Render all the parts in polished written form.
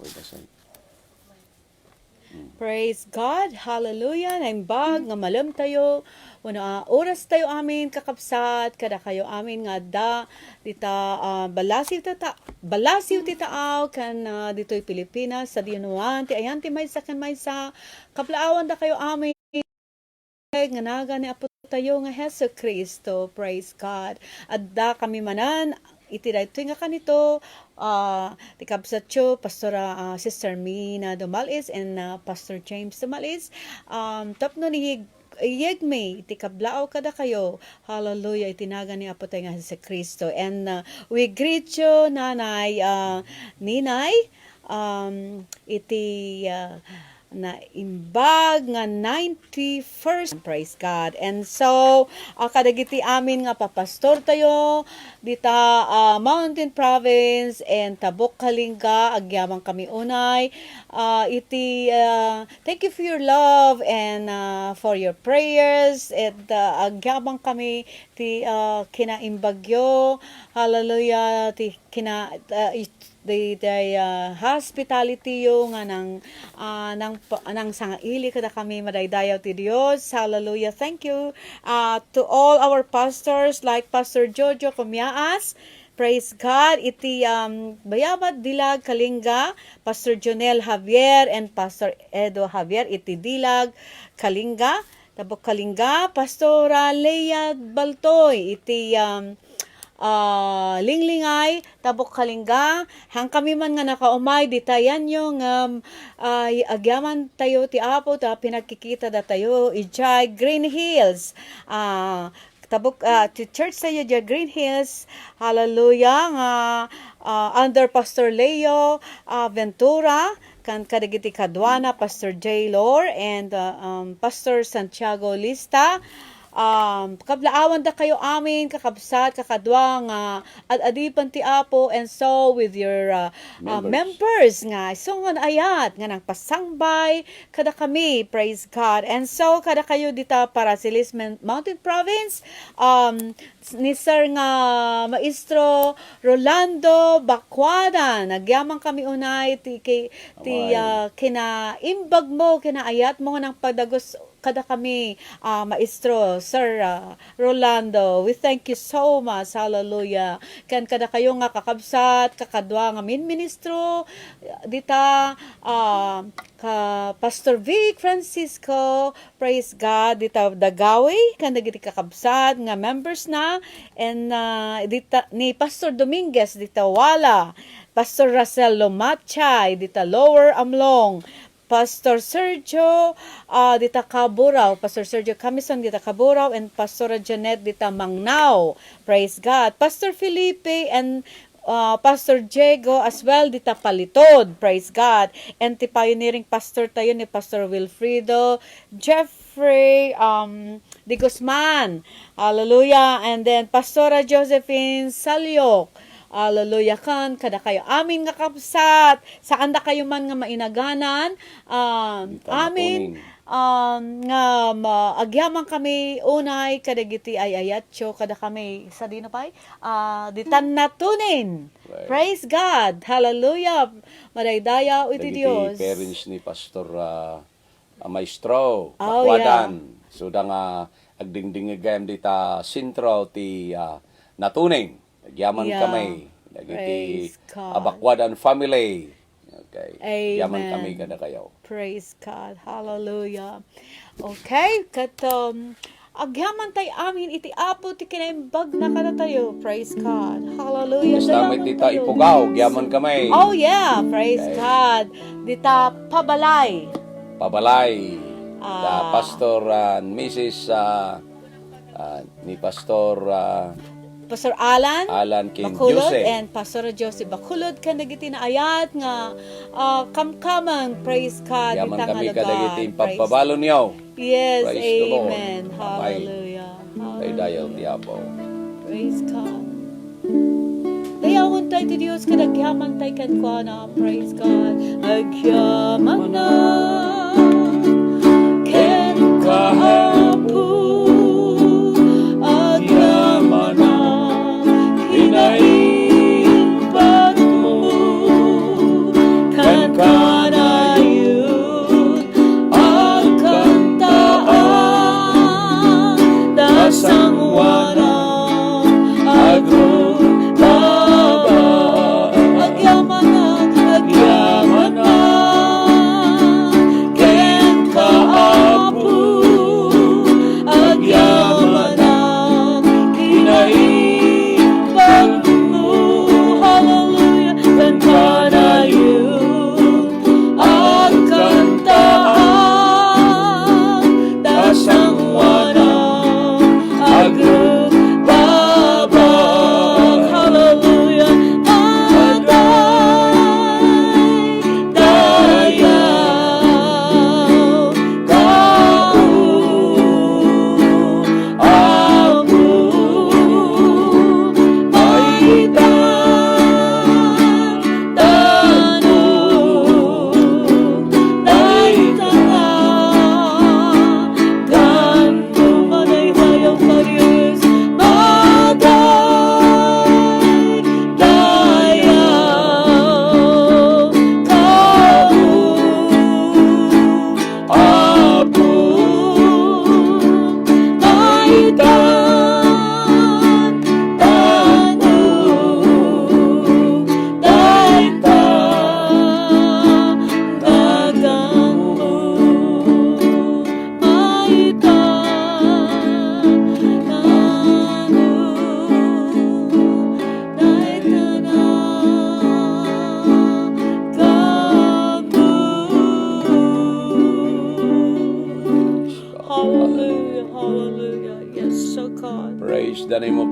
Okay, dasay. Praise God. Hallelujah. Naimbag nga malam tayo. Oras tayo amin kakapsat kada kayo amin nga dita balasiw ti taaw kan ditoy Pilipinas sa dinuan ti ayan ti maysa kan maysa kaplaawan da kayo amin nga naga ni Apo tayo nga Heso Kristo. Praise God. Adda kami manan iti daytoy nga kanito ti kabsatyo Pastora Sister Mina Dumalis and Pastor James Dumalis tapno ni Yegme, iti kablao kada kayo. Hallelujah, itinaga ni Apo tayo nga si Kristo. And we greet you, Nanay, Ninay, iti na imbag nga 91st. Praise God. And so, kadagiti amin nga papastor tayo dita Mountain Province and Tabuk Kalinga agyamang kami unay thank you for your love and for your prayers at agyamang kami ti kinaimbagyo. Hallelujah, ti the hospitality yung nang sangaili kada kami madaydayaw ti Dios. Hallelujah. Thank you to all our pastors like Pastor Jojo Kumiaas. Praise God. Iti Bayabad Dilag Kalinga, Pastor Jonel Javier and Pastor Edo Javier iti Dilag Kalinga, Tabuk Kalinga, Pastora Leia Baltoy iti Linglingay, Tabuk Kalinga, hang kami man nga nakaumay, ditayan yung agyaman tayo ti Apo, pinagkikita da tayo, ijay Green Hills, Tabuk, ti church tayo dya Green Hills, hallelujah, under Pastor Leo Ventura, kan kadagiti kadwana, Pastor J. Lore, and Pastor Santiago Lista, kablaawan da kayo amin kakabsat kakadwa nga adipan ti Apo and so with your members nga so nga ayat nga nang pasangbay kada kami. Praise God. And so kada kayo dita para Silis Mountain Province ni Sir nga Maestro Rolando Bacuada nagyamang kami unay ti kinaimbag mo kinaayat mo nang padagos kada kami, Maestro, Sir Rolando. We thank you so much. Hallelujah. Kan kada kayo nga kakabsat, kakadwa nga ministro, dita, ka Pastor Vic Francisco, praise God, dita Dagawi, kan dagiti kakabsat, nga members na, and dita, ni Pastor Dominguez, dita Wala, Pastor Russell Lomachay, dita Lower Amlong, Pastor Sergio dita Caburaw, Pastor Sergio Camison dita Caburaw, and Pastora Janet dita Mangnao. Praise God. Pastor Felipe and Pastor Diego as well dita Palitod. Praise God. And ti pioneering pastor tayo ni Pastor Wilfredo Jeffrey de Guzman. Hallelujah. And then Pastora Josephine Salyok. Hallelujah kan kada kayo amin nga kapsat saan da kayo man nga mainaganan amin nga agyaman kami unay kadagiti ay ayatyo kada kami sa dino pay ditan natunin. Praise God. Hallelujah. Madaydayaw iti Dios. Parents ni Pastor Maestro Bacuadan. Yeah. So da nga agdingdingigam dita sentro ti natuning. Yaman kami. Nagiti Bacuadan family. Okay. Amen. Yaman kami kada kayo. Praise God. Hallelujah. Okay. Agyaman tayo amin iti Apo ti kinaimbag na kada tayo. Praise God. Hallelujah. Basta may tita ipugaw. Yaman kami. Oh yeah. Praise God. Dita Pabalay. Pabalay. The Pastor and Mrs. Ni Pastor Pastor Alan King Baculod Jose and Pastor Jose Baculod kan nagiti na ayat nga kamkamang. Praise God. yaman kami kadagiti pagpabalo niyo. Yes, Praise amen. Hallelujah. Kay dayal ti Apo. Praise God. Dayawan tayo ti Diyos kadagyaman tayo kan kwa na. Praise God. Agyaman na ken kahapo agyaman na kinaimbag mo kan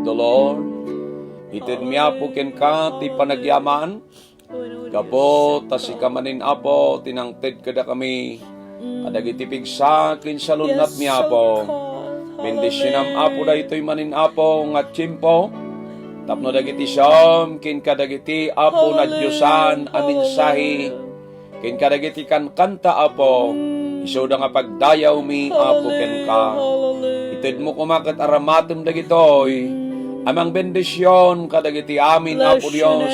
the Lord. Itin mi Apo ken ka ti panagyaman. Kapo si kamanin Apo tinangted kada kami. Kadagiti pigsa kin salunat mi Apo. Bendisyon Apo da ito'y manin Apo nga tiyempo. Tapno dagiti siyam kin kadagiti Apo na Diyosan amin sahi. Kin kadagiti kan kanta Apo. Iso da nga pagdayaw mi Apo ken ka. Ited mo kumakat aramatom dagitoy. Amang bendisyon kadagiti amin Apo Dios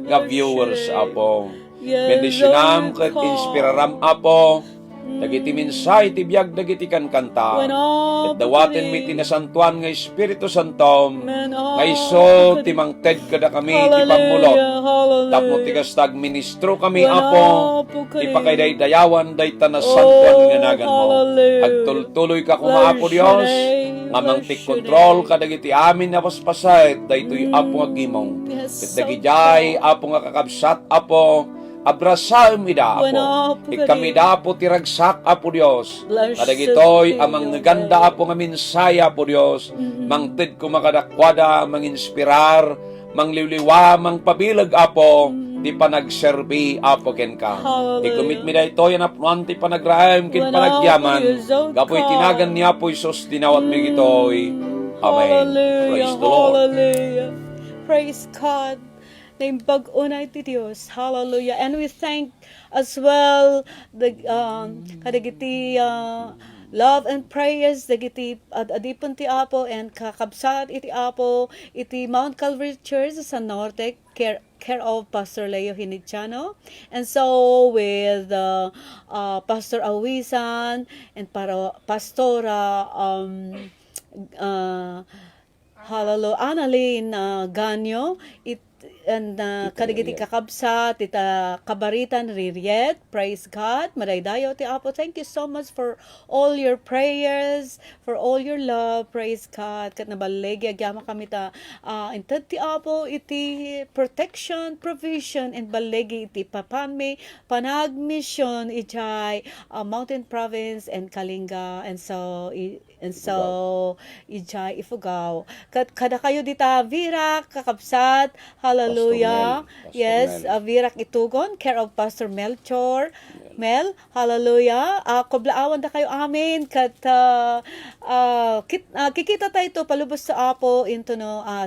nga viewers Apo. Bendisyon ket inspiraram Apo. Dagiti minsay ti biag dagiti kan kanta. Ket dawaten mi tinasantuan nga Espiritu Santo. Nga iso ti mangted kada kami ti pamulot. Tapno ti kastag ministro kami Apo. Ipakayday-dayawan day tanasantuan nga nagan mo. Agtultuloy ka kuma Apo Dios. Nga mangtik kontrol kadagiti amin na paspasayt daytoy Apo nga gimong. Ket dagijay Apo nga kakabsat Apo. Abrasam ida Apo. Ikamida po tiragsak Apo Dios. Kadagitoy amang ganda Apo nga minsay Apo Dios. Mangted ko makadakwada, manginspirar, mangliwliwa, mangpabilag Apo. Di panagserbi Apo ken ka. Ikumit mi da ito yan apnuan ti panagrahem ken panagyaman. Gapoy tinagan ni Apo Isos dinawat mi gitoy. Amen. Praise the Lord. Hallelujah. Praise God. Name pag-unay ti Dios. Hallelujah. And we thank as well the kadagiti love and prayers dagiti adipon ti Apo and kakabsat iti Apo iti Mount Calvary Church sa Norte care of Pastor Leo Hinichano. And so with Pastor Awisan and Pastora Hallelujah Annalyn Ganyo and kadagiti kakabsat ita kabaritan ririet. Praise God. Maraydayo ti Apo. Thank you so much for all your prayers, for all your love. Praise God. Kat nabalegi agyama kami ta intad ti Apo iti protection, provision and balegi iti papanmi panagmission ijay Mountain Province and Kalinga and so ijay Ifugao. Kada kayo dita Virak kakabsat. Hallelujah. Yes, Virak Itugon, care of Pastor Melchor. Mel, hallelujah. Koblaawan da kayo amin kat kikita tayo ito palubos sa Apo into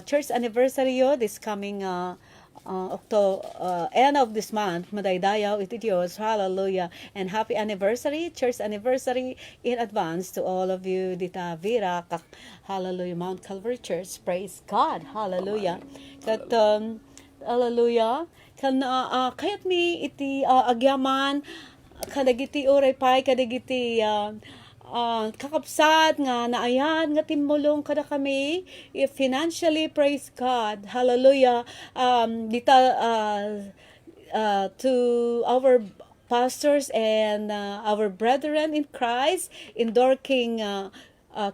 church anniversary this coming end of this month, madaydayaw iti Diyos, hallelujah, and happy anniversary, church anniversary in advance to all of you, dita Vira, hallelujah, Mount Calvary Church, praise God, hallelujah, kat, hallelujah, kan, kayat mi iti agyaman, kadagiti oray pay, kadagiti, kakapsat nga naayan nga timulong kada kami financially, praise God, hallelujah, to our pastors and our brethren in Christ in Dorking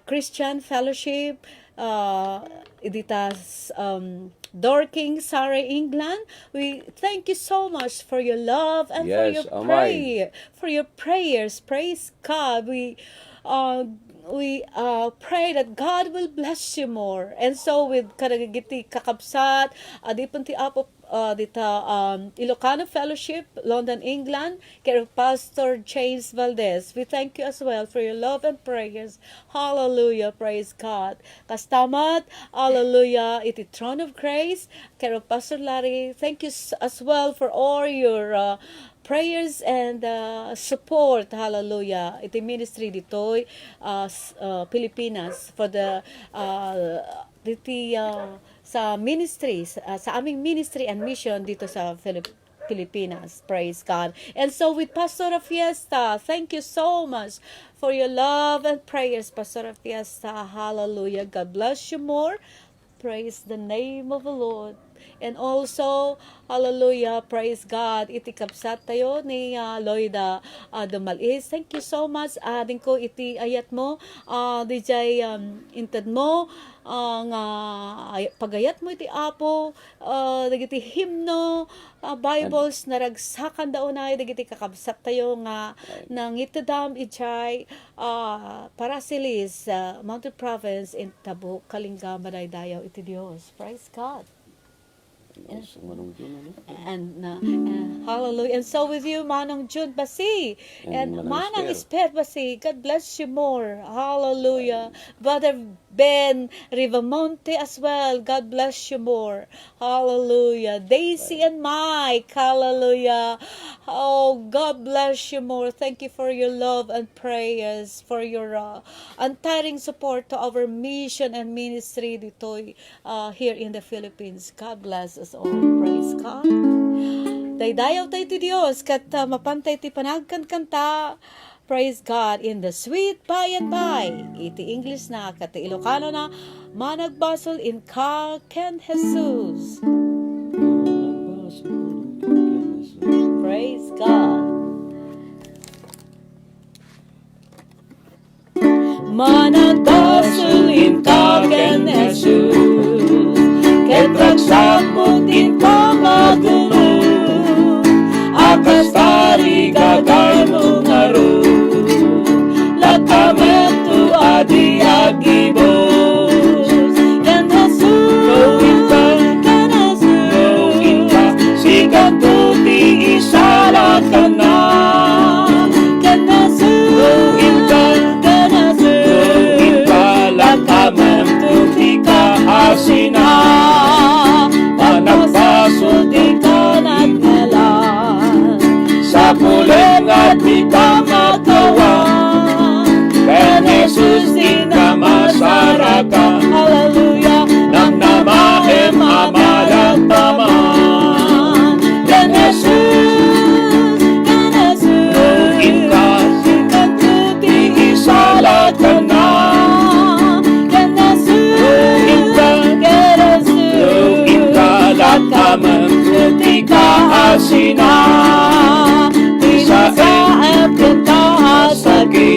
Christian Fellowship Dorking, Surrey, England. We thank you so much for your love and for your prayers. Praise God. We pray that God will bless you more. And so with kadagiti kakabsat, adipon ti Apo Ilocano Fellowship, London, England, care of Pastor James Valdez. We thank you as well for your love and prayers. Hallelujah, praise God. Kastamat, hallelujah, iti Throne of Grace, care of Pastor Larry. Thank you as well for all your prayers and support, hallelujah, iti ministry ditoy Pilipinas for the sa ministries, sa aming ministry and mission dito sa Pilipinas. Praise God. And so with Pastora Fiesta, thank you so much for your love and prayers, Pastora Fiesta. Hallelujah. God bless you more. Praise the name of the Lord. And also, hallelujah, praise God, iti kapsat tayo ni Loida Dumalis. Thank you so much. Ading ko iti ayat mo, DJ intad mo, nga pagayat mo iti Apo, dagiti himno, Bibles na ragsakan daw na dagiti kakabsat tayo nga nang itadam ijay Parasilis, Mountain Province in Tabu, Kalinga, Manaydayaw, iti Dios. Praise God. And hallelujah. And so with you, Manong June Basi and Manang Espet Basi. God bless you more. Hallelujah. Brother Ben Rivamonte as well. God bless you more. Hallelujah. Daisy and Mike. Hallelujah. Oh, God bless you more. Thank you for your love and prayers, for your untiring support to our mission and ministry dito here in the Philippines. God bless us all. Praise God. Daydayaw tayo ti Diyos kat mapantay ti panagkan kanta. Praise God in the sweet by and by. Iti English na kat Ilocano na managbasol in ka Ken Jesus. Praise God. Managbasol in ka Ken Jesus. Ketragsakot in pamagulo. Akas tari gagay mo nga ro. Lakametu adi agibos. Ken Jesus, Ken Jesus, sikat tuti isala ka na. Ken Jesus, Ken Jesus, lakametu ti ka asina. Panagbaso di ka nagnalan. Sa pulen at di ka magawan. Ken Jesus di ka masarakan. Hallelujah. Nang namahem amalataman. Ken Jesus, Ken Jesus, Luhin ka, sikat tuti isalakan na. Ken Jesus, Luhin ka, Ken Jesus, Luhin ka, lakaman tuti ka asina. Sa epin kahasagi.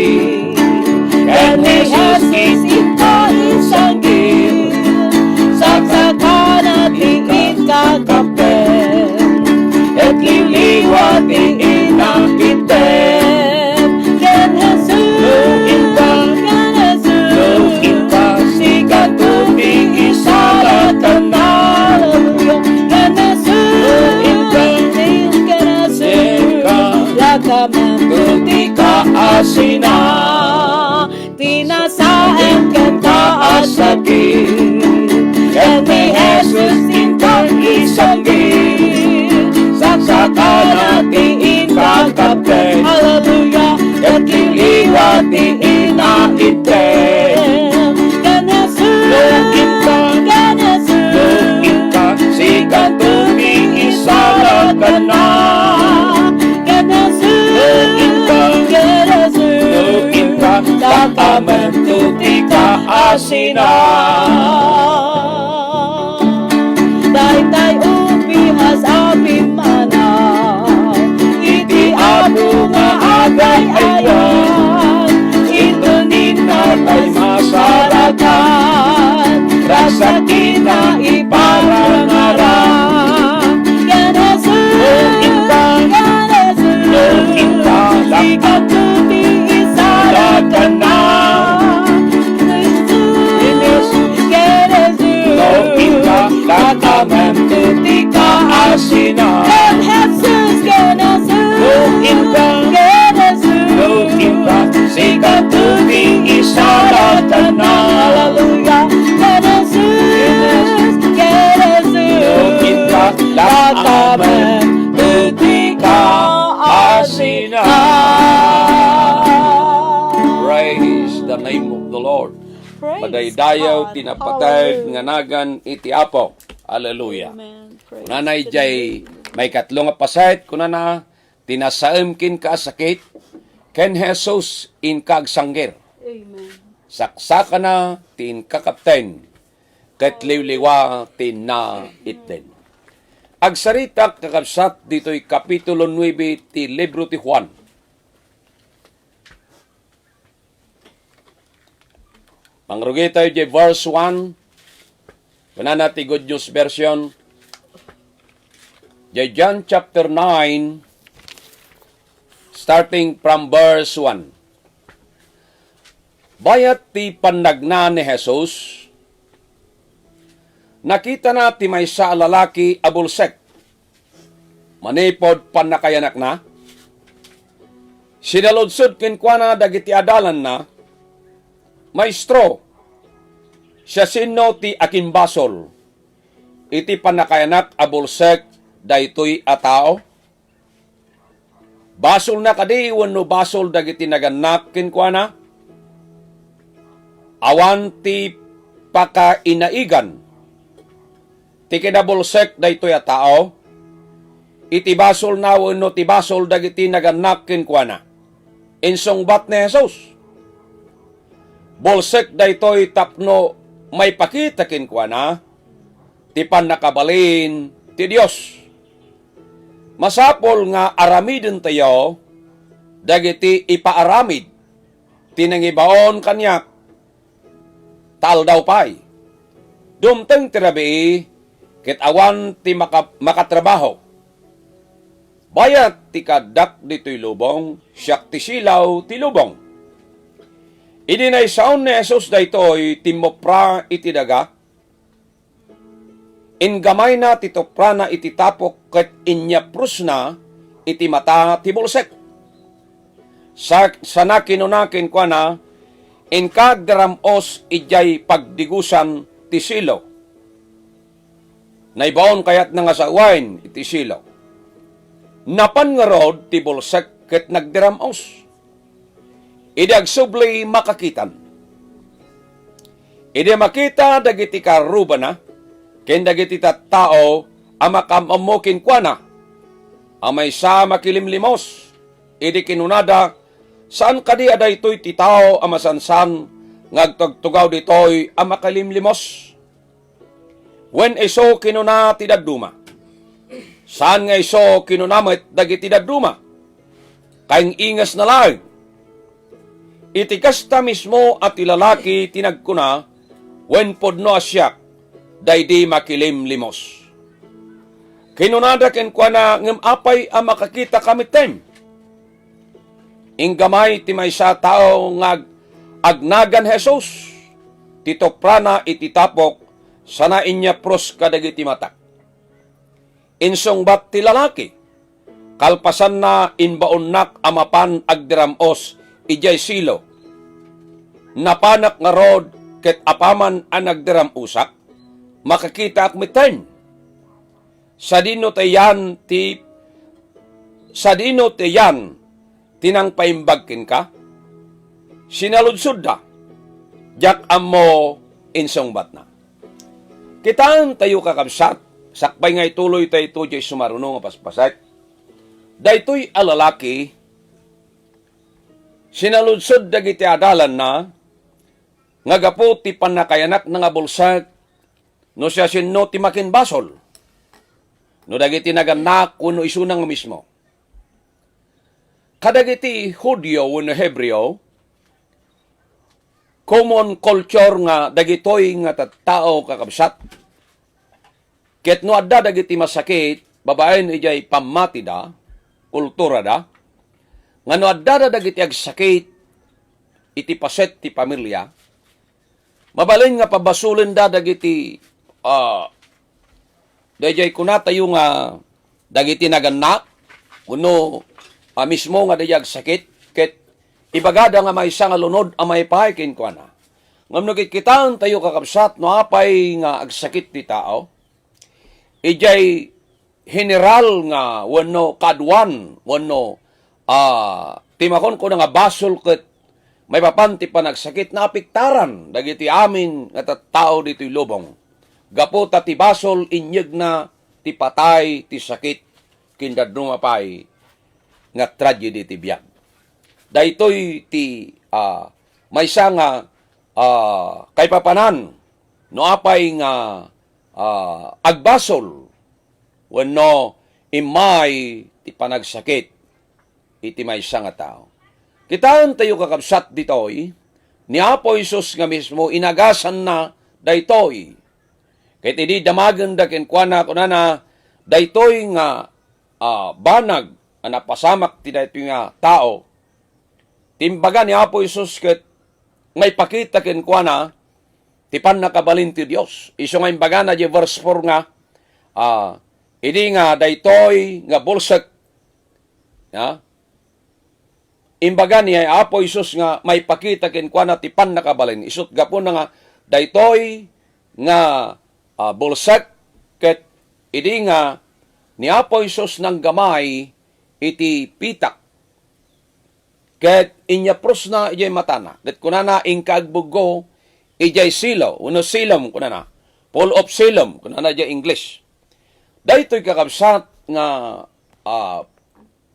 Ken Jesus ita isanggi. Saksakan at iin kakapen. Et liliwat iin ang item. Ken Jesus, Luhin ka, Ken Jesus, Luhin ka, sikat tuti isalatan na. Ken Jesus, Luhin ka, Ken Jesus, lakaman tuti ka asina. Tinasaem ken kaasagi. Ken ni Jesus intang isanggi. Saksakan at iin kakapen. Hallelujah. Et liliwat iin na item. Ken Jesus, Luhin ka, Ken Jesus, Luhin ka, sikat tuti isalakan na. Ken Jesus, Luhin ka, Ken Jesus, Luhin ka, lakaman tuti ka asina. Daytay upihas apin manaw. Iti Apo nga agay-ayan. Ito ninatay masarakan. Rasa kita iparangaran. Ken Jesus, Luhin ka, Ken Jesus, Luhin ka, sikat tuti isalakan na. Ken Jesus, Ken Jesus, Luhin ka, lakaman tuti ka asina. Ken Jesus, Ken Jesus, Luhin ka, Ken Jesus, Luhin ka, sikat tuti isalakan na. Hallelujah. Ken Jesus, Ken Jesus, Luhin ka, lakaman tuti ka asina. Praise the name of the Lord. Madaydayaw tinapatay nga nagan iti Apo. Hallelujah. Amen. Praise Kunanay the jay may katlo nga pasayt kunana tinasaem kin kaasakit ken Jesus in kagsanggir. Amen. Saksaka na tin kakapten ket liwliwa tin na itten. Agsarita kakabsat dito'y Kapitulo 9 ti Libro ti Juan. Mangrugi tayo di verse 1. Kunana ti Good News Version. Di John chapter 9, starting from verse 1. Bayat ti panagna ni Jesus, nakita na ti maysa a lalaki abulsek. Manipod panakayanak na. Sinaludsod kenkwana dagiti adalan na, Maestro, siya sino ti akin basol? Iti panakayanak abulsek daytoy a tao? Basol na kadi wenno basol dagiti naganak kenkwana? Awan ti pakainaigan ti kinabulsek daytoy a tao? Iti basol na wenno ti basol dagiti naganak kenkwana? Insungbat ni Jesus. Bulsek daytoy tapno may pakita kenkwana ti pannakabalin ti Dios. Masapol nga aramiden tayo dagiti ipaaramid tinangibaon kanyak tal daw pay. Dumteng tirabi ket awan ti makatrabaho. Bayat ti kadak dito'y lubong, siyak ti silaw ti lubong. Idinaysaon ni Jesus daytoy timopra iti daga. Ingamay na ti topra na iti tapok ket inyaprus na iti mata ti bulsek. Sana kinunakin kwa na inkagdaramos ijay pagdigusan ti silo. Naibaon kayat nga sawain iti silo. Napan nga rod ti bulsek ket nagdiramos. Idagsubli makakitan. Ida makita dagiti karuba na, ken dagiti tattao amakamamukin kwa na, amay sa makilimlimos, idi kinunada, saan kadi aday to'y titao amasansan, ngagtagtugaw dito'y amakalimlimos. When iso kinuna ti daduma, saan nga iso kinunamit dagiti daduma, kaing ingas na lang, itikasta mismo at ilalaki tinagkuna, when podno asyak, daydi makilimlimos. Kinunada ken kwa na ngem apay ang makakita kami ten. Inggamay ti maysa tao ngag agnagan Jesus, titoprana ititapok, sana inya pros kadagiti matak. Insungbat ti lalaki, kalpasan na inbaonnak amapan agdiramos, ijay silo. Napanak nga rod ket apaman ang nagdiram usak, makakita akmiten. Sa dino tayan tinang paimbagkin ka, sinaludsod da, jak ammo insungbat na. Kitaan tayo kakabsat, sakbay ngay tuloy tayo ito jay sumarunong paspasat, daytoy alalaki, sinaludsod dagiti adalan na, nga gapo ti panakayanak nga bulsag, no siya sinno ti makinbasol, no dagiti naganak kuno isunang mismo. Kadagiti Hudyo wenno Hebreo, common culture nga dagitoy nga tattao kakabsat, ket no adda dagiti masakit, babaen ijay pamati da, kultura da, nga no adda dagiti agsakit, iti paset ti pamilya, mabalin nga pabasulin da dagiti dayjay kunatayo nga dagiti naganak kuno mismo nga dayag sakit ket ibagada nga may nga lunod amay pahay ken kuana. Ngam kitaan tayo kakabsat no apay nga agsakit ti tao. Ijay general nga wenno kadwan wenno timakon ko nga basol ket may papanti pa nagsakit na apiktaran dagiti amin nga tattao dito'y lubong. Gapo ta ti basol inyeg na ti patay ti sakit kindadno mapay nga tragedy ti biag. Daytoy ti maysa nga kay papanan no apay nga agbasol wenno imay ti panagsakit iti maysa nga tao. Kitaan tayo kakabsat ditoy, ni Apo Isus nga mismo inagasan na daytoy. Ket idi damagen da kenkwana kunana daytoy nga banag ang napasamak ti daytoy nga tao. Timbaga ni Apo Isus ket may pakita kenkwana ti pannakabalin ti Dios. Isu nga imbaga na di verse 4 nga idi nga daytoy nga bulsak imbaga niya Apo Isus nga may pakita kenkwana ti pannakabalin. Isut gapon na nga daytoy nga bulsak ket idi nga ni Apo Isus nang gamay iti pitak ket inyapros na ijay matana ket kunana ingkagbugo ijay silaw uno silom kunana full of silom kunana ijay English. Daytoy kakabsat nga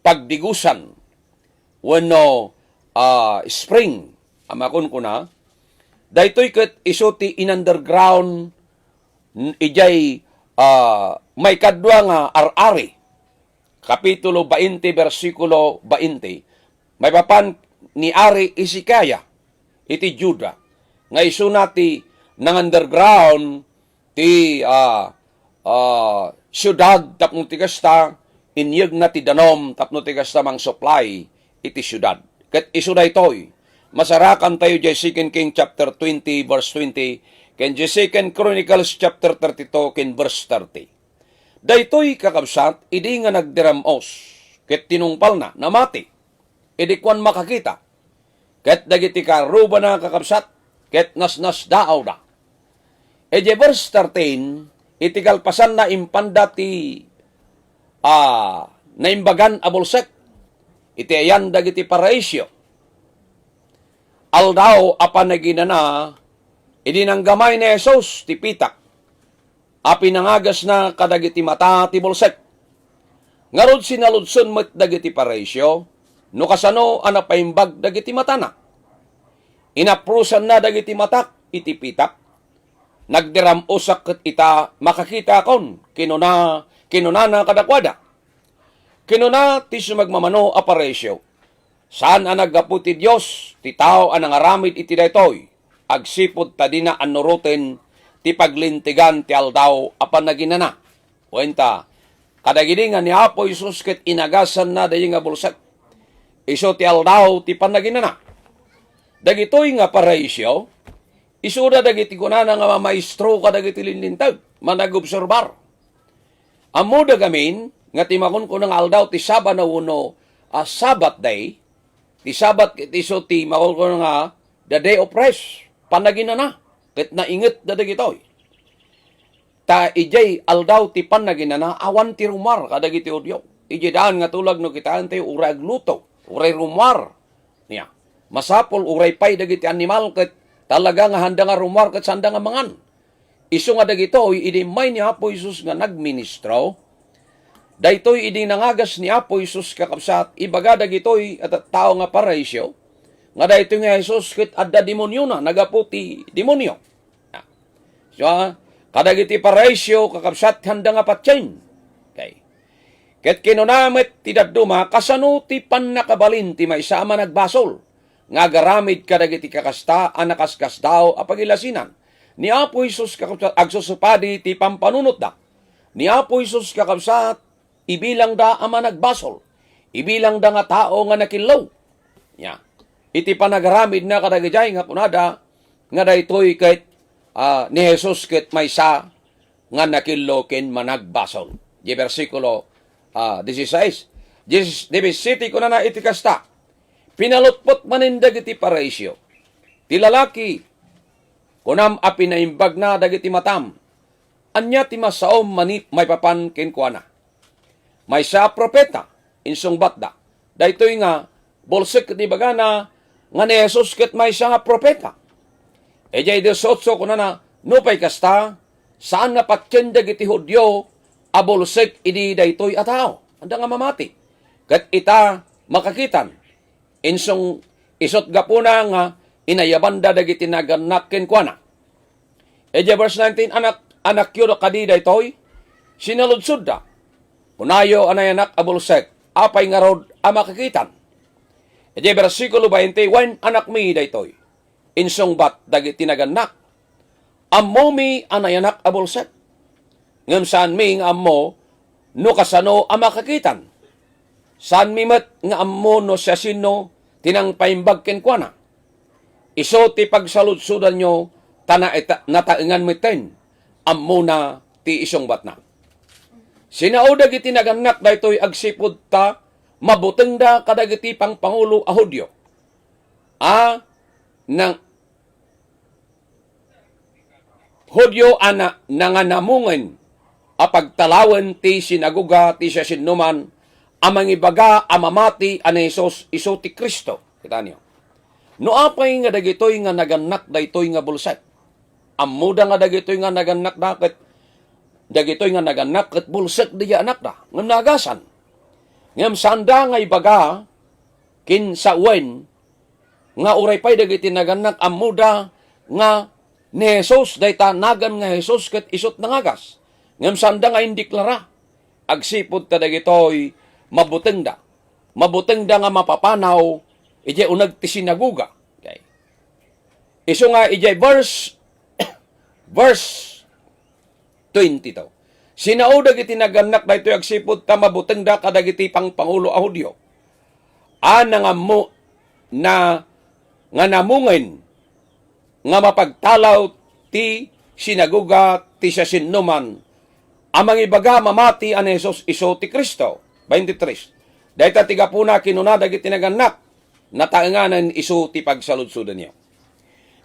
pagdigusan wenno spring amakon kuna daytoy ket isu ti in underground ijay may kadwa nga arari kapitulo 20 bersikulo 20 may papan ni Ari Isikaya iti Juda nga isu nati nang underground ti syudad tapno ti kasta inyeg na ti danom tapno ti kasta mang supply iti syudad. Ket isu daytoy masarakan tayo jay 2 King chapter 20 verse 20 ken jay 2 Chronicles chapter 32 ken verse 30. Daytoy kakabsat idi nga nagdiramos ket tinungpal na namati idi kwan makakita ket dagiti karuba na kakabsat ket nasnas daaw da. Ije verse 13 iti kalpasan na impanda ti naimbagan abulsek iti ayan dagiti paraisyo. Aldaw apan naginana idi nang gamay ni Jesus ti pitak. Api nangagas na kadagiti mata ti bulsek. Ngarod sinaludson met dagiti paraisyo no kasano anapaimbag dagiti matana. Inaprusan na dagiti matak iti pitak. Nagdiram usak ket ita makakita kon kinunana kadakwada. Kinuna ti sumagmamano a paresyo. Saan ang naggapu ti Diyos, ti tao ang nangaramid iti daytoy, agsipod ta di na anurutin ti paglintigan ti aldaw apan naginana. Wenta, kadagidi nga ni Apo Isus ket inagasan na dayi nga bulsak. Iso ti aldaw ti panaginana. Dagitoy nga paresyo, isu da dagiti kunana nga mamaestro kadagiti linlintag, managobserbar. Amo da gamin, nga timakon ko ng aldaw ti Saba na uno Sabat day, ti Sabat iti so ti makon ko nga the day of rest, panagina na, ket nainget da dagitoy. Ta ijay aldaw ti panagina na, awan ti rumar kadagiti odyo. Ijay daan nga tulag no kitaan tayo uray agluto, uray rumar. Niya, masapol uray pay dagiti animal ket talaga nga handa nga rumar ket sanda nga mangan. Isu nga dagitoy, idi may ni Apo Isus nga nagministro, daytoy idi nangagas ni Apo Isus kakabsat, ibaga dagitoy at tao nga paraisyo, nga daytoy nga Jesus ket adda demonyo na, nagaputi demonyo. So, kadagiti paraisyo kakabsat handa nga patyen. Okay. Ket kinunamit ti dadduma, kasano ti pannakabalin ti maisama nagbasol, nga garamid kadagiti kakasta, anakaskas daw apagilasinan. Ni Apo Isus kakabsat, agsusupadi ti pampanunot da. Ni Apo Isus kakabsat, ibilang da ama nagbasol. Ibilang da nga tao nga nakilaw. Ya. Iti panagaramid na kadagijay nga kunada, nga daytoy ket ni Jesus ket maysa nga nakilaw ken managbasol. Di versikulo 16. Dibisiti ko na iti kasta. Pinalutpot manindag iti paraisyo. Ti lalaki, kunam a pinaimbag na dagiti matam. Anya ti masaom manip may papan kenkwana. May sa propeta, insong batda. Daytoy nga, bolsek di bagana, nga ni Jesus ket may sa nga propeta. Ejay 18 kuna na, nupay kasta, saan nga patyendag iti Hudyo, abolsek idi daytoy ataw. Anda nga mamati. Ket ita makakitan, insong isot gapuna nga, inayabanda dagiti naganak kenkwana. Ejay verse 19, anak yun kadi daytoy, sinaludsud da, Hunayo anay anak abulsek, apay nga rod amakakitan. Iti versikulo 20, wen anak mi daytoy, insong bat dagiti naganak, ammo mi anay anak abulsek. Ngem saan mi nga ammo, no kasano amakakitan. Saan mi met nga ammo no siya sino, tinang paimbag kenkwana. Iso ti pagsaludsudan nyo, nataingan miten, ammo na ti isong bat na. Sinaudag iti naganak daytoy agsipod ta, mabuteng da kadagiti pang Pangulo a Hudyo. Nang Hudyo ana nanganamungan a pagtalawen ti sinaguga ti siya sinuman amang ibaga amamati ani Hesus iso ti Kristo. Kita niyo. No apay nga dagitoy nga naganak daytoy nga bulsat. Amuda nga dagitoy nga naganak daket dagitoy nga naganak ket bulsek di anak da ngem nagasan ngem sanda nga ibaga kin sa wen nga uray pay dagiti naganak amuda nga ni Jesus dayta nagan nga Jesus ket isot nangagas ngem sanda nga indiklara agsipod ta dagitoy mabuteng da nga mapapanaw ije uneg ti sinaguga. Okay. Isu nga ije verse 20 to. Sinaudag iti naganak dayto agsipod ta mabuteng da kadagiti pang Pangulo a Hudyo. Nangammo na nga namungen nga mapagtalaw ti sinaguga ti siya sinuman amang ibaga mamati ani Jesus iso ti Kristo. 23. Dayta tiga puna kinuna dagiti naganak nataenganan iso ti pagsaludsudan niya.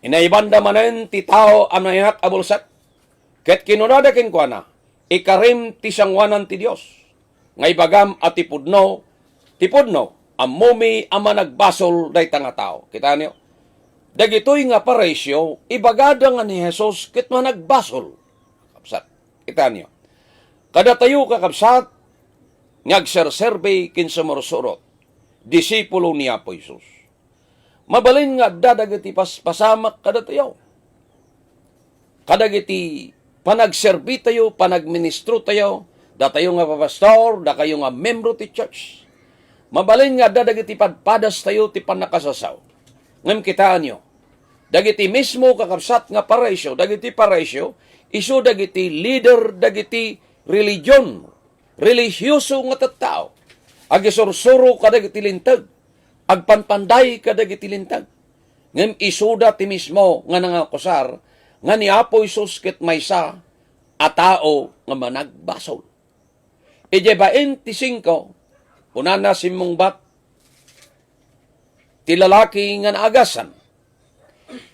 Inaibanda manen ti tao amayak abulsat ket kinunada ken kuana, ikarim ti sangwanan ti Dios. Ngay bagam at tipudno, amumi ama nagbasol dayta nga tao. Kita niyo? Dagitoy nga paresyo, ibagada nga ni Jesus ket man nagbasol. Kapsat. Kita niyo? Kada tayo kakapsat, ngagserserbe kin sumursurot, disipulo ni Apo Jesus. Mabalin nga dadagiti pasamak kada tayo. Kadagiti panagserbi tayo, panagministro tayo, da tayo nga pastor, da kayo nga membro ti church. Mabalin nga dadagiti padpadas tayo ti panakasasaw. Ngem kitaan nyo, dagiti mismo kakapsat nga paresyo, dagiti paresyo, iso dagiti leader, dagiti religion, religyoso nga tattao. Agisursuro kadagiti lintag, agpanpanday kadagiti lintag. Ngem isuda ti mismo nga nangakusar, nga ni Apo Isus ket maysa a tao nga managbasol. Ije 25, punana simong bat, ti lalaki nga naagasan.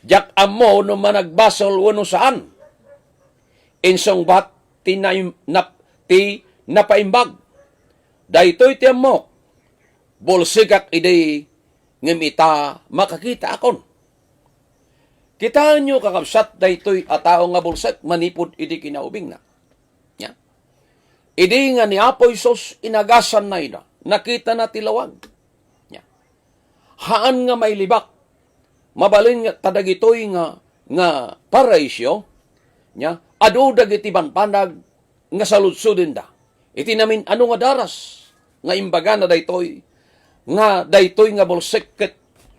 Jak ammo no managbasol wano saan. Insong bat, ti napaimbag. Daytoy ti ammo, bolsigak ide ngem ita makakita akon. Kitaan nyo kakabsat daytoy a tao nga bulsat manipod idi kinaubing na. Ya. Idi nga ni Apo Isus inagasan na ina. Nakita na tilawag. Ya. Haan nga may libak. Mabalin nga tadagitoy nga paraisyo. Ya. Adu dagiti banpanag nga saludsudin da. Iti namin ano nga daras nga imbaga na daytoy nga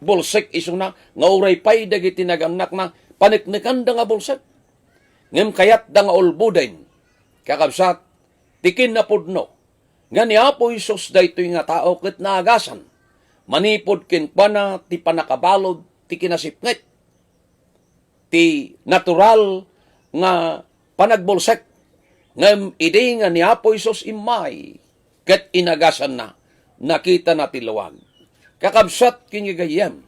bolsek iso na nga uray pay dagiti naganak na paniknikan da nga bolsek. Ngem kayat da nga ulbuden kakabsat tikin na pudno nga ni Apo Isus daytoy nga tao ket naagasan manipod ken kuana ti panakabalod ti kinasipnget ti natural nga panagbolsek. Ngem idi nga ni Apo Isus imay ket inagasan na nakita na tilawag. Kakabsat kinigayam.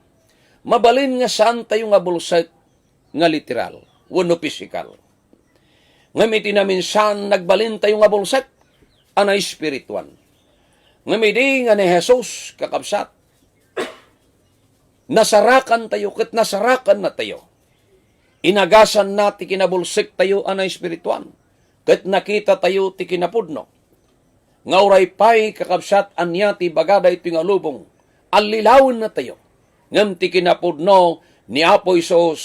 Mabalin nga saan tayo nga bulsat nga literal, wano pisikal. Ngamiti namin saan nagbalin tayo nga bulsat, anay spiritual. Ngamiti nga ni Jesus, kakabsat, nasarakan tayo, ket nasarakan na tayo. Inagasan na ti kinabulsik tayo, anay spiritual. Ket nakita tayo ti kinapudno. Nga uray pay kakabsat anya ti bagada iti nga lubong. Alilawin na tayo. Ngam ti kinapudno ni Apo Isus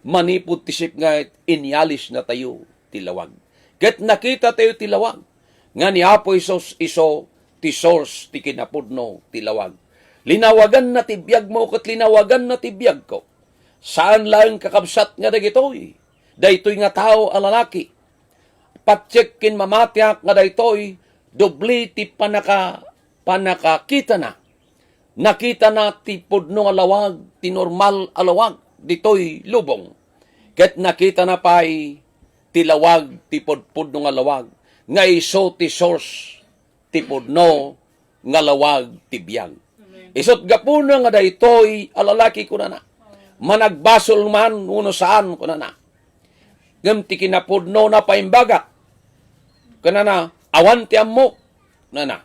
manipod tisip nga inyalis na tayo tilawag. Ket nakita tayo tilawag. nga ni Apo Isos iso ti source ti kinapudno ti lawag. Linawagan na ti biyag mo ket linawagan na ti biyag ko. Saan lang kakabsat nga dagitoy? Daytoy nga tao a lalaki. Patsek kin mamatiak nga daytoy dobli ti panakakita na. Nakita na ti pudno nga lawag, ti normal a lawag, ditoy lubong. Ket nakita na pa'y ti lawag, ti pudno nga lawag, nga iso ti source, ti pudno nga lawag, ti biyag. Isot gapuna nga daytoy alalaki ko na. Managbasol man uno saan ko na. Ngem ti kinapudno na paimbaga. Kanana, awan ti ammo na.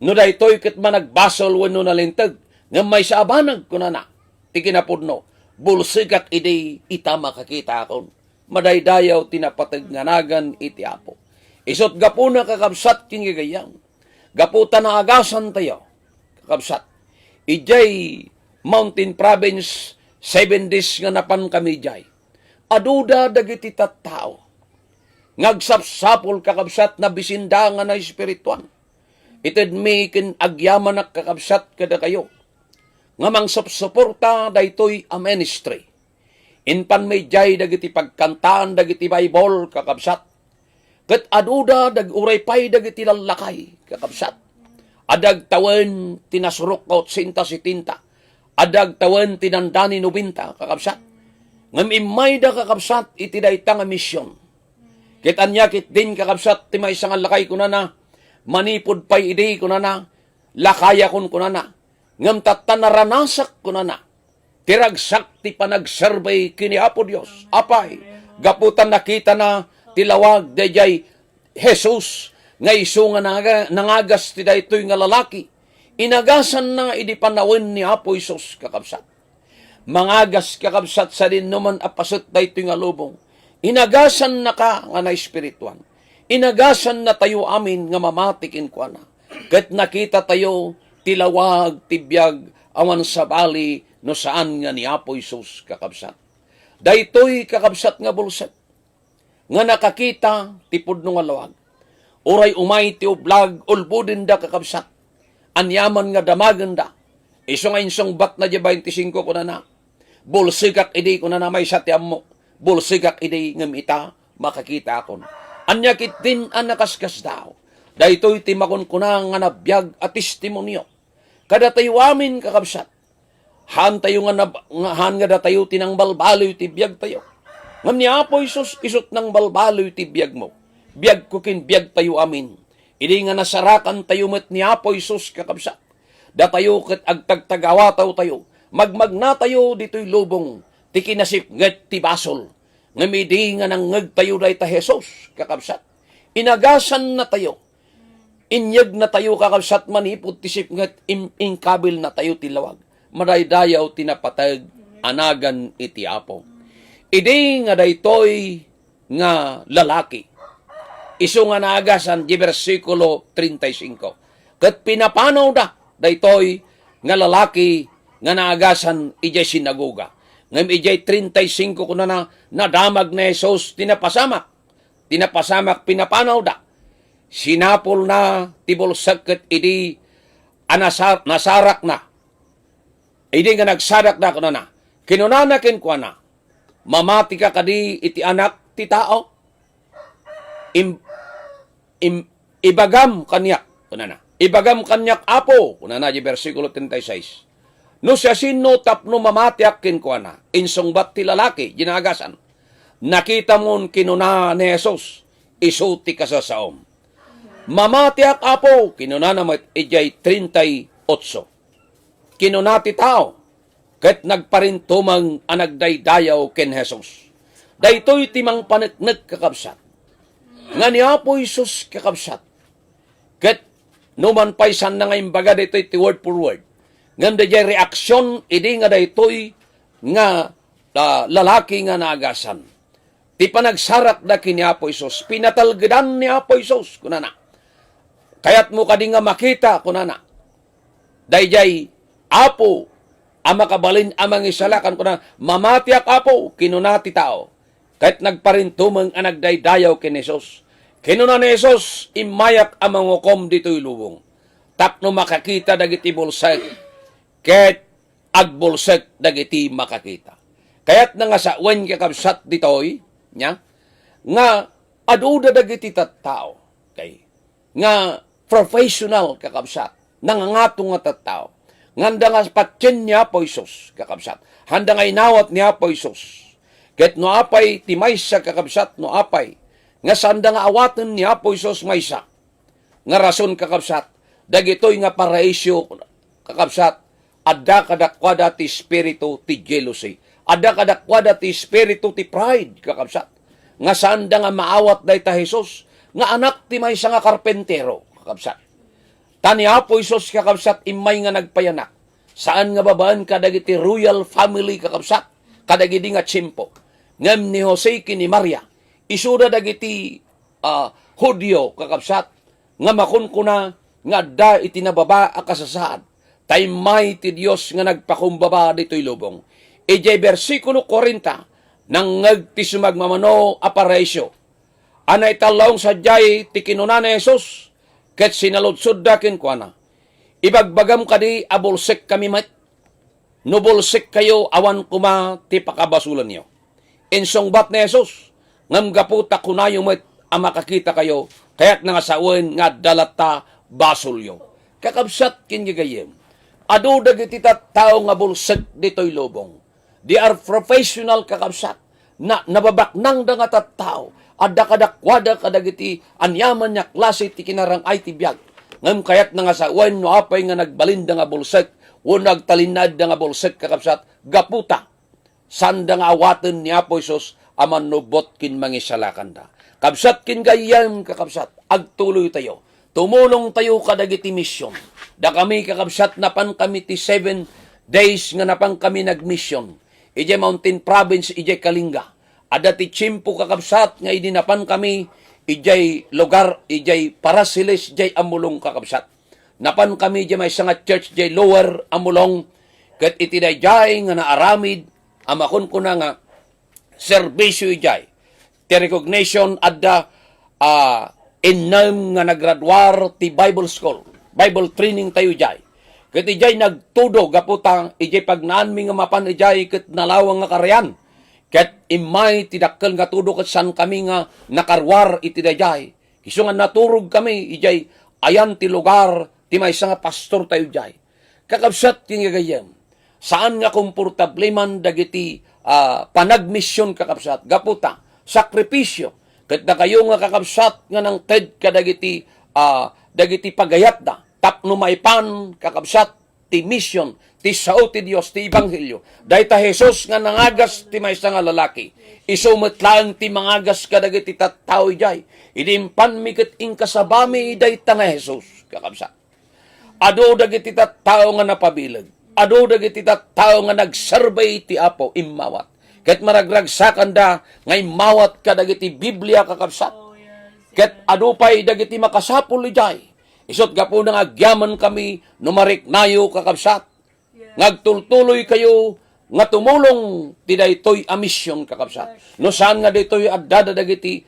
No daytoy ket managbasol wenno nalintag. Ngem may saabanag ko na. Ti kinapudno. Bulsigak iti ita makakita akon. Madaydayaw tinapatag nganagan iti Apo. Isot gapuna kakabsat king gagayang. Gaputa na agasan tayo. Kakabsat. Ijay Mountain Province 7 days nga napan kami jay. Aduda dagiti tattao. Ngagsapsapol kakabsat na bisinda nga na espirituan. Ited mi kin agyaman na kakabsat kada kayo. Nga mangsapsuporta daytoy a ministry. Inpan may jay dagiti pagkantaan dagiti Bible kakabsat. Ket aduda dag-uray pay dagiti lalakay kakabsat. Adag tawen tinasurok kaut sinta si tinta. Adag tawen tinandani nubinta kakabsat. Ngam imay da kakabsat iti dayta nga misyon. Ket anyakit din kakabsat ti may nga lakay kunana. Manipod pay idi kunana. Lakaya kun kunana. Ngam tatta naranasak kunana. Tiragsak ti panagserbay kini Apo Dios. Apay gaputan nakita na tilawag dayjay Jesus nga iso nga nangagas ti daytoy nga lalaki. Inagasan na idi panawin ni Apo Isos kakabsat. Mangagas kakabsat sa din naman apasot daytoy nga lubong. Inagasan na ka nga na espirituan. Inagasan na tayo amin nga mamatikin ko na. Ket nakita tayo tilawag tibiyag awan sa bali no saan nga ni Apo Isos kakabsat. Daytoy kakabsat nga bulset. Nga nakakita tipod no nga lawag. Uray umay ti ublag ulbudin da kakabsat. Anyaman nga damagan da. Iso nga insong bat na 25 ko na. Bulsigak idi ko na may satyam mo. Bulsigak idi ngam ita makakita akon. Anyakit din ang nakaskas daw. Daytoy timakon ko na nga nabiyag at testimonyo. Kada tayo amin kakabsat. Han tayo han nga datayo tinang balbaloy ti biyag tayo. Ngam ni Apo Isos isot ng balbaloy ti biyag mo. Biyag ko kin biyag tayo amin. Idi nga nasarakan tayo met ni Apo Isos kakabsat. Datayo ket agtagtagawataw tayo. Magmagna tayo dito'y lubong. Ti kinasip nget ti basol. Ngam idi nga nangeg tayo day ta Jesus kakabsat. Inagasan na tayo. Inyeg na tayo kakabsat manipod ti sip nget inkabil na tayo tilawag. Madaydayaw tinapatag anagan iti Apo. Idi nga daytoy nga lalaki. Isu nga naagasan di versikulo 35. Ket pinapanaw da daytoy nga lalaki nga naagasan ijay sinagoga. Ngem ijay 35 kuna na nadamag na Jesus tinapasamak. Tinapasamak pinapanaw da. Sinapol na tibulsak ket idi nasarak na. Idi nga nagsadak na kuna na. Kinunanakin ko na. Mamati ka kadi iti anak ti tao. Ibagam kanyak. Kunana. Ibagam kanyak Apo. Kunana di versikulo 36. No siya sino tapno mamati akin ko na. Insong bat ti lalaki. Ginagasan. Nakita mon kinuna ni Jesus. Isuti ka sa saom. Mamati ak Apo. Kinuna naman ijay 38. Kinuna ti tao. Ket nagparintumang anagdaydayaw ken Jesus. Daytoy timang paneknek kakabsat. Nga ni Apo Isos kakabsat. Ket numan paysan na nga imbaga daytoy ti word for word. Ngam dayjay reaksyon idi nga daytoy nga lalaki nga naagasan. Ti panagsarak da kini Apo Isos. Pinatalgedan ni Apo Isos kunana. Kayat mo kadi nga makita kunana. Dayjay Apo ang makabalin amang isalakan ko na mamatiak Apo kinunati tao. Kahit nagparintumang anagdaydayaw ken Jesus. Kinuna ni Jesus, imayak ang mangukom dito'y lubong. Tapno makakita dagiti bulsek, ket agbulsek dagiti makakita. Kaya't nga sa wen kakabsat dito'y, nya, nga aduda dagiti tattao, kay, nga professional kakabsat, nangangatong nga tattao, nganda nga patyen niya po Isus, kakabsat, handa nga inawat niya po Isus, ket no apay timay sa kakabsat, no apay, nga sanda nga awaten niya po Isus maysa, nga rason kakabsat, dagitoy nga paraisyo kakabsat, adda kadakwada ti spiritu ti jealousy, adda kadakwada ti spiritu ti pride kakabsat, nga sanda nga maawat day ta Jesus, nga anak ti maysa nga karpentero kakabsat. Tani Apo Isus kakabsat imay nga nagpayanak, saan nga babaan kadagiti royal family kakabsat, kadagiti nga tsimpo, ngem ni Jose kini Maria, isuda dagiti Hudyo kakabsat, nga makunkuna nga da itinababa a kasasaad, taymay ti Dios nga nagpakumbaba dito'y lubong. Ijay versikulo 40, nang ngagti sumagmamano apareisyo. Anay talawng sadyay ti kinuna ni Jesus, ket sinaludsod dakin ko na. Ibagbagam kadi abulsek kami mat, nubulsek kayo awan kuma ti pakabasulan niyo. Insongbat ni Jesus, ngam gaputa kunayo mat ang makakita kayo, kaya't nangasawen nga dalata basulyo. Kakabsat kinigayem. Adu dagiti tao nga bulsek dito'y lubong. They are professional kakabsat na nababaknang da nga tattao. Adda kadakwada kadagiti anyaman niya klase ti kinarang ay ti biyag. Ngam kayat nga sa uwan no apay nga nagbalinda nga bulsek o nagtalinad da nga bulsek kakabsat gaputa. Sanda nga awaten ni Apo Isus aman nubot kin mangisalakan da. Kabsat kin gayam kakabsat agtuloy tayo. Tumulong tayo kadagiti misyon. Da kami kakabsat napan kami ti 7 days nga napan kami nagmisyon. Ije Mountain Province, ije Kalinga. Ada ti Chimpo kakabsat nga idinapan kami, ijay lugar, ijay Parasiles, ijay Amulong kakabsat. Napan kami ije may nga church, ijay Lower Amulong, ket itidayjay nga naaramid, amakon ko na nga, serbisyo ijay. Ti recognition adda innam nga naggraduar ti Bible School, Bible training tayo ijay. Ket ijay nagtudo gaputang ijay pagnaan mi nga mapan ijay ket nalawang nga karyan. Ket imay ti dakkel nga tudo ket san kami nga nakarwar iti dayjay. Isu nga naturog kami ijay ayan ti lugar ti maysa nga pastor tayo ijay. Kakabsat ken gayem. Saan nga komportable man dagiti panagmisyon kakabsat gaputa sakripisyo. Ket na kayo nga kakabsat nga nang ted kadagiti dagiti pagayat da tapno maipan kakabsat ti mission ti sao ti Dios ti ebanghelyo dayta Jesus nga nangagas ti maysa nga lalaki isumetlaan ti mangagas kadagiti tattao ijay idimpan mi ket inkasabami dayta nga Jesus kakabsat adu dagiti tattao nga napabilag adu dagiti tattao nga nagsurvey ti Apo immawat ket maragragsakan da ngay mawat kadagiti Biblia kakabsat. Ket adupay dagiti makasapul ijay. Isot gapo nga agyaman kami numarik nayo kakabsat. Ngagtultuloy kayo nga tumulong ti daytoy a misyon kakabsat. No saan nga daytoy adda dagiti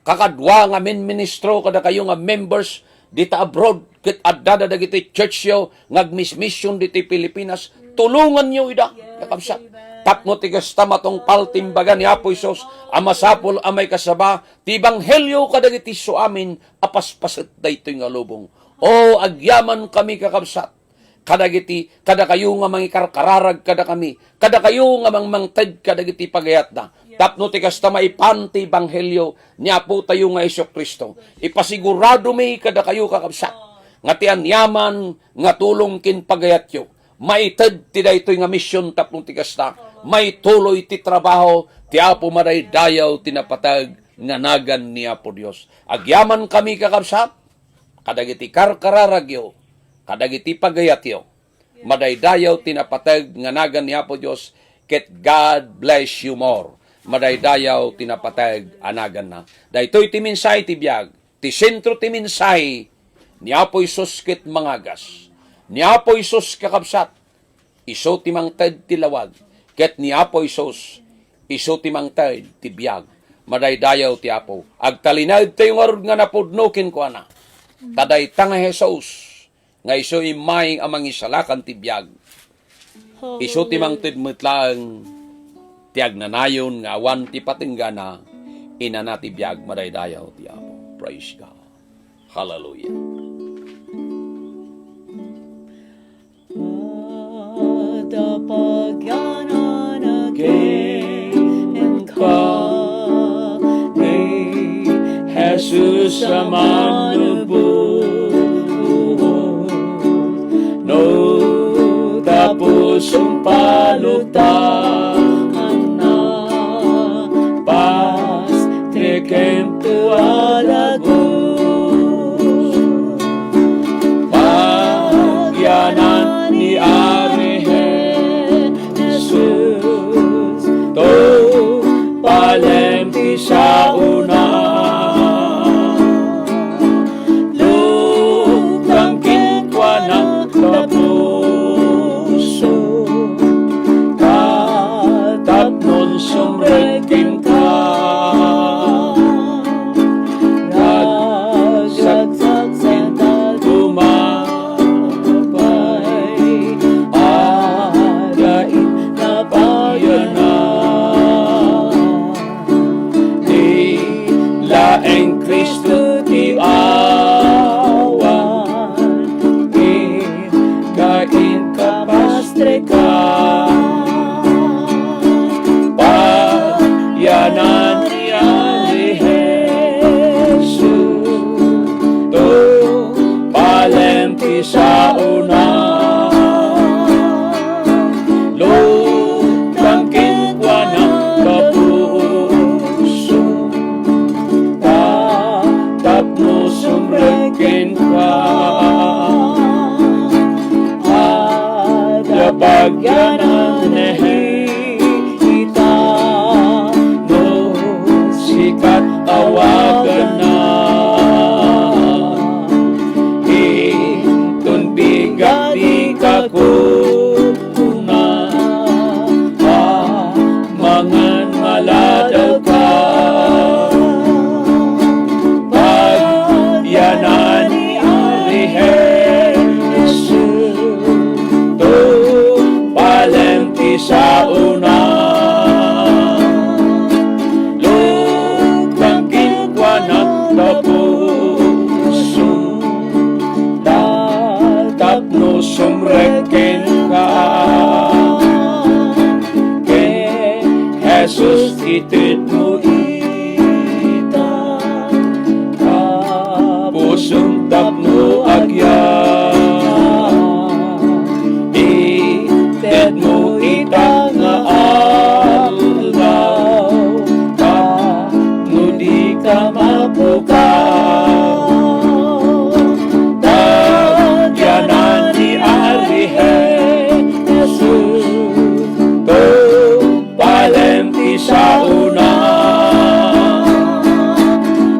kakadwa nga ministro kada kayo nga members dita abroad ket adda dagiti church yo ngagmismission diti Pilipinas tulungan niyo ida kakabsat. Tapno tigas tamatong paltimbagan ni Apo Isus, amasapol amay kasaba, ti Ebanghelyo kadagiti so amin, apaspaset daytoy nga lubong. O, agyaman kami kakabsat, kadagiti, kada kayo nga mangikarkararag kada kami, kada kayo nga mangmangted kadagiti pagayat na. Tapno tigas tamaipan ti Ebanghelyo ni Apo tayo nga Iso Kristo. Ipasigurado may kada kayo kakabsat, nga ti anyaman, nga tulong kin pagayat yo. Maited ti daytoy nga misyon tapno tigas na. May tuloy ti trabaho, ti Apo madaydayaw tinapatag nga nagan ni Apo Dios. Agyaman kami kakabsat, kadagiti karkararagyo, kadagiti pagayatyo, madaydayaw tinapatag nga nagan ni Apo Dios, ket God bless you more. Madaydayaw tinapatag anagan na. Daytoy ti minsay ti biag, ti sentro ti minsay, ni Apo Isus ket mangagas. Ni Apo Isus kakabsat, iso ti mangted ti lawag, ket ni Apo Isus, iso ti mangted ti biag. madaydayaw ti Apo. Agtalinad tayo nga napudnukin ko na. Taday tanga Jesus, nga iso imaying amang isalakan ti biyag. Iso ti mang tidmetlang tiag nanayon nga awan ti patinggana, inana ti biyag madaydayaw ti Apo. Praise God. Hallelujah. Pagyanan again ka ni Jesus aman no tapos ang palutahan na pas trikem tualagus pagyanan ni Jesus, to palempi sa una. Lutang kinkwa ng kapuso, katapnon sumrekin ka. Nagsagsak sa tumapay, again na bayanan. Di laeng Kristo ti awan, kain kapastre ka. Payanan niya ni Jesus, to palempi sa una. Lutang kinkwa ng kapuso, tapno sumrekin ka. Ada pagyanan kita, no sikat awagan na. Itun bigat di kakuna, mangan maladaw ka. Pagyanan ni Jesus, to palempi sa una. Lutang kinkwa ng kapuso, tapno sumrekin ka. Kay Jesus itit mo ita, kapusong tapno agyan. Itit mo ita nga aldaw, tapno di ka mapukaw. Tagyanan ni Ari Jesus, to palempi sa una.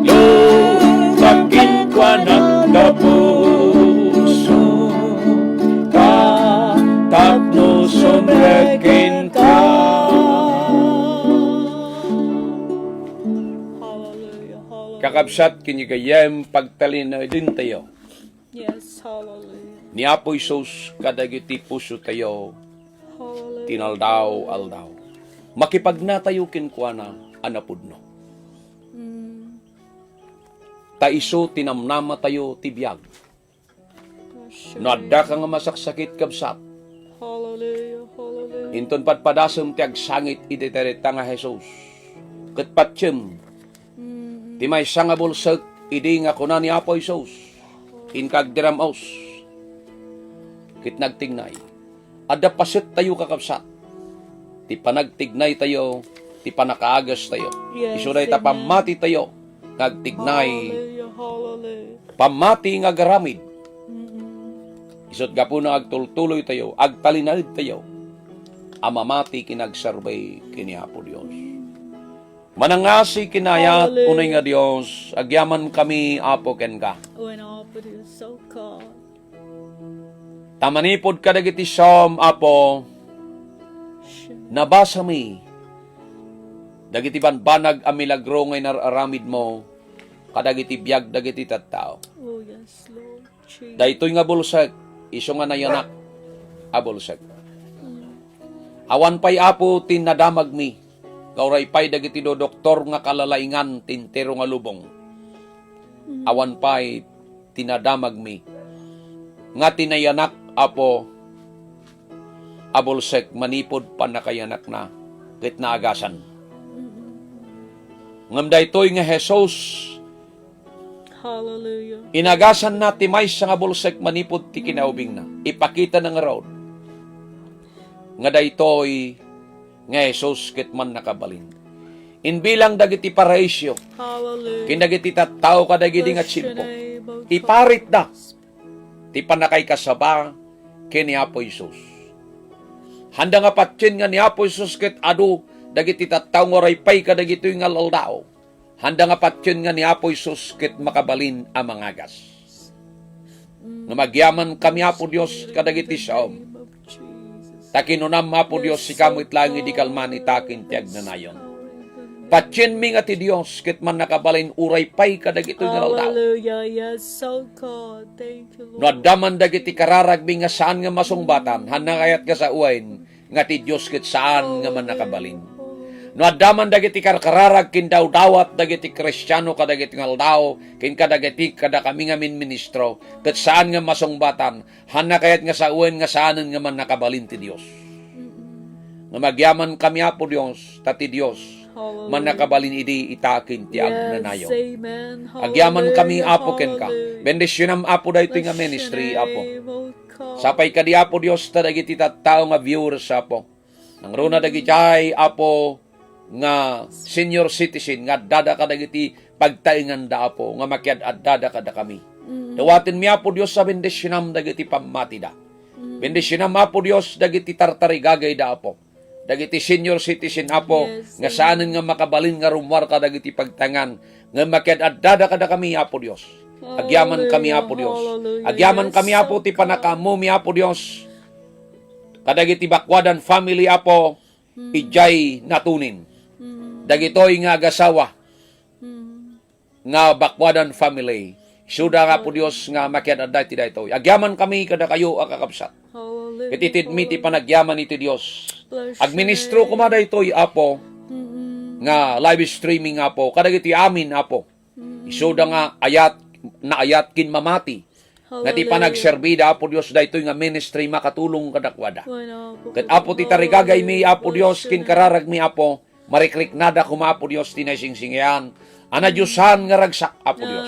Lutang kinkwa ng kapuso, tapno sumrekin ka. Hallelujah, hallelujah. Kakabsat kinikayem pagtalina din tayo. Yes, hallelujah. Ni Apo Isus kadagiti puso tayo, Hallelujah. tinaldaw-aldaw. Makipagnatayo kinkwa na anapudno. Taiso tinamnama tayo tibiyag. Nadda ka nga masaksakit kabsat. Hallelujah, hallelujah. Inton patpadasem ti agsangit iti nga Jesus. Ket patsyem. Ti may nga bulsak idi nga kuna ni Apo Isus. Inkag diramaos. Kit nagtignay. Adda paset tayo kakabsat. Ti panagtignay tayo, ti panakaagas tayo. Yes, Isuray ta amen. pamati tayo, nagtignay, Hallelujah, hallelujah. pamati nga garamid. Isot ga po na agtultuloy tayo, agtalinalid tayo, amamati kinagsarbay kini Apo Dios. Manangasi kinayat, Hallelujah. unay nga Dios, agyaman kami Apo ken ka. When Apo is so called. Tamanipod kadagiti Psalm, Apo, nabasa mi, Dagiti banbanag a milagro ngay nararamid mo, kadagiti biyag dagiti tattao. Oh, yes, Lord. Jesus. Daytoy nga bulsek, iso nga nayanak, a bulsek. Awan pa'y apo tinadamag mi, kauray pa'y dagiti do doktor nga kalalaingan tintero nga lubong. Awan pa'y tinadamag mi, nga tinayanak apo, abulsek manipod panakayanak na, kit naagasan. Ngam daytoy nga Jesus, Hallelujah. inagasan na timay sa nga bulsek manipod ti kinaubing na. Ipakita na nga road. Nga daytoy nga Jesus kit man nakabalin. Inbilang dagiti paraisyo, Hallelujah. kindagiti tattao kadagiti nga Bless your tsimpo. name, O God. Iparit na ti panakay kasaba kini Apo Jesus. Handa nga patyen nga ni Apo Jesus ket adu dagiti tattao nga raypay kadagito nga laldao. Handa nga patyen nga ni Apo Jesus ket makabalin a mangagas. Nga magyaman kami Apo Dios kadagiti saom. Name of Jesus. Takinunam Apo Dios si kamit lang idi kalman itakin tiag na nayon. Patyen mi nga ti Dios ket man nakabalin uray pay kadagito nga laldao. Hallelujah. Yes, so God. Thank you, No Lord. adaman dagiti kararagbi nga saan nga masungbatan, handa kayat ka sa uwain, nga ti Diyos ket saan nga man nakabalin. No adaman dagiti kararag kin daw-dawat dagiti Kristiyano kadagiti ngaldao, kin kadagiti kada kami nga ministro, ket saan nga masungbatan, handa kayat nga sa uwain nga saan nga man nakabalin ti Dios. Nga magyaman kami Apo Dios, tati Dios, Hallelujah. man nakabalin idi itakin ti agnanayo. Amen. Agyaman kami Apo ken ka. Hallelujah. Bendisyonam Apo dayto nga Bless ministry your Apo. name, O God. Sapay kadi Apo Dios dagiti tattao nga viewers Apo. Nang runa dagiti Apo nga senior citizen nga dada kadagiti pagtaingan da Apo nga makyad addada kada kami. Dawatin mi Apo Dios sa bendisyonam dagiti pamati da. Bendisyonam Apo Dios dagiti tartarigagay da Apo. Dagiti senior citizen Apo Yes, nga saanen nga makabalin nga rumwar kadagiti pagtangan nga makyad addada kada kami Apo Dios. Agyaman kami Apo Dios. Hallelujah. Agyaman Yes, kami Apo so ti panakamu mi Apo Dios. Kadagiti bakwadan family Apo ijay natunin. Dagitoy nga agasawa nga bakwadan family. Suda nga po Dios nga makiad aday ti daytoy. Agyaman kami kada kayo akakabsat. Hallelujah. Ititid mi ti panagyaman iti Dios. Bless Administro ko daytoy Apo nga live streaming Apo kadagiti amin Apo. Isuda nga ayat kin mamati. Nga ti panagserbida Apo Dios daytoy nga ministry makatulong kadakwada. Ket Apo ti tarigagay mi Apo Dios kin kararag mi Apo marikliknada kuma Apo Dios ti naisingsingyan. Ana Diyosan nga ragsak Apo Dios.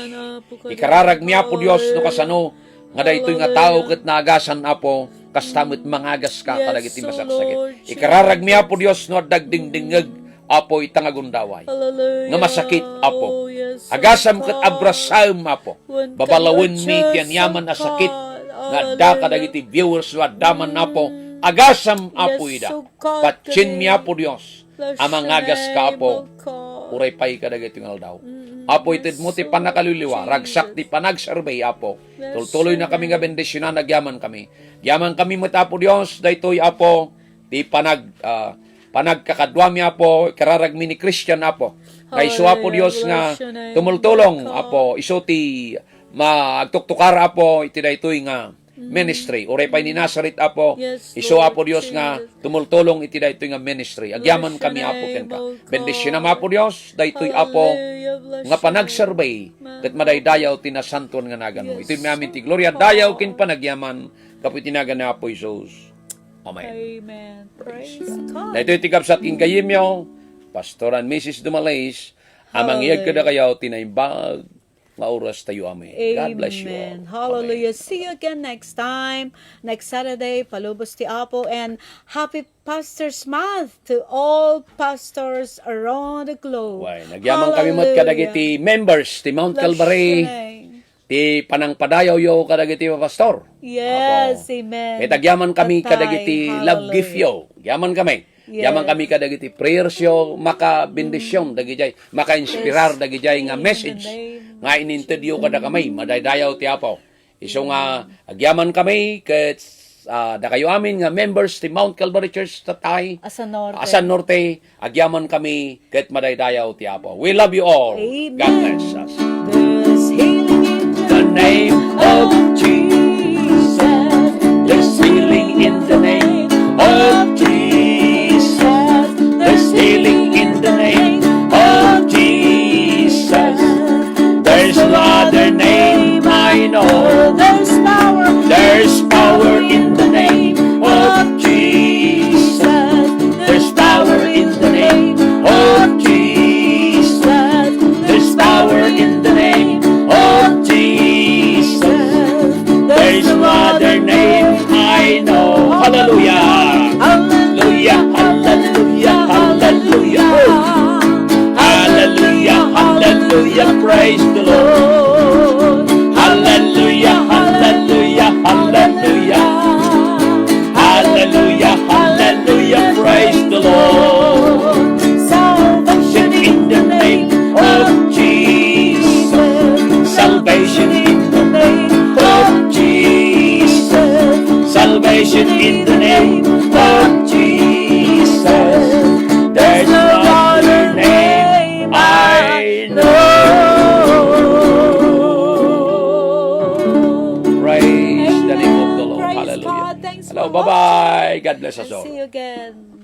Ikararag mi Apo Dios no kasano nga daytoy nga tao ket naagasan Apo kastamit mangagas ka Yes, kadagiti so masaksakit. Lord Ikararag mi Apo Dios no dagdingdingeg Apo itangagundaway. Hallelujah. Nga masakit Apo. Yes, Agasam so ket God. abrasam Apo. When Babalawin God mi just tiyan yaman na so sakit God. nga da Hallelujah. kadagiti viewers wa daman Apo. Agasam Apo Yes, ida. so God, Patsin mi Apo Dios. Bless Amang your agas ka name, Apo. O God. Uray pay kadagiti ngaldaw. Apo itid mo ti panakaluluwa, ragsak ti panagsurvey Apo. Tultuloy na kami nga bendisyonan nagyaman kami. Yaman kami met Apo Dios daytoy Apo ti panagkakadwami Apo kararagmi ni Christian Apo. Kay isu Apo Dios nga tumultulong Apo isu ti magtuktukar Apo iti daytoy nga ministry. Uray pay ni Nazaret Apo. Yes, Isu Lord Apo Dios nga Jesus. tumultulong iti daytoy nga ministry. Agyaman Bless your kami Apo ken name, ka. O God. Bendisyon Apo Dios daytoy Apo Hallelujah. Bless nga your panagsurvey ket madaydayaw tinasanton nga nagan mo. Ito mi amin ti gloria dayaw kin panagyaman kapit tinagan na Apo Jesus. Amen. Amen. Praise God. Na ito'y tigapsat king kayimyo, Pastor and Mrs. Dumalays, amang iyag kada kayaw tinaimbag nga oras tayo amin. God bless you all. Amen. Hallelujah. See you again next time. Next Saturday, palubos ti Apo. And happy Pastors Month to all pastors around the globe. Why, nagyaman kami mat kadagiti members ti Mount Calvary, ti panangpadayaw yo kadagiti pastor. Yes, Apo. amen. Itagyaman kami Tatay, kadagiti love gift yo. Yaman kami. Yes. Yaman kami kadagiti prayers yo, maka-bendisyon dagijay, maka-inspirar dagijay nga message nga ininted yo kada kamay, madaydayaw ti Apo. Iso nga agyaman kami ket da kayo amin nga members ti Mount Calvary Church tatay. Asa Norte. Asan Norte, agyaman kami ket madaydayaw ti Apo. We love you all. Amen. God bless us. There's healing in The name of Jesus. There's healing in the name of Jesus. There's healing in the name of Jesus. There's no other name I know. There's power. There's power in the name of Jesus. There's power in the name of Jesus. There's power in the name of Jesus. There's no other name I know. Hallelujah. Hallelujah. Hallelujah. Hallelujah. Hallelujah. Hallelujah. Praise the Lord. Hallelujah. Hallelujah. Hallelujah. Hallelujah. Hallelujah. Praise the Lord. Salvation in the name of Jesus. Salvation in the name of Jesus. Salvation in the name of Jesus. There's no other name I know. Praise the name of the Lord. Praise Hallelujah. God. Thanks Hello, for bye-bye. God bless us watching. all. See you again.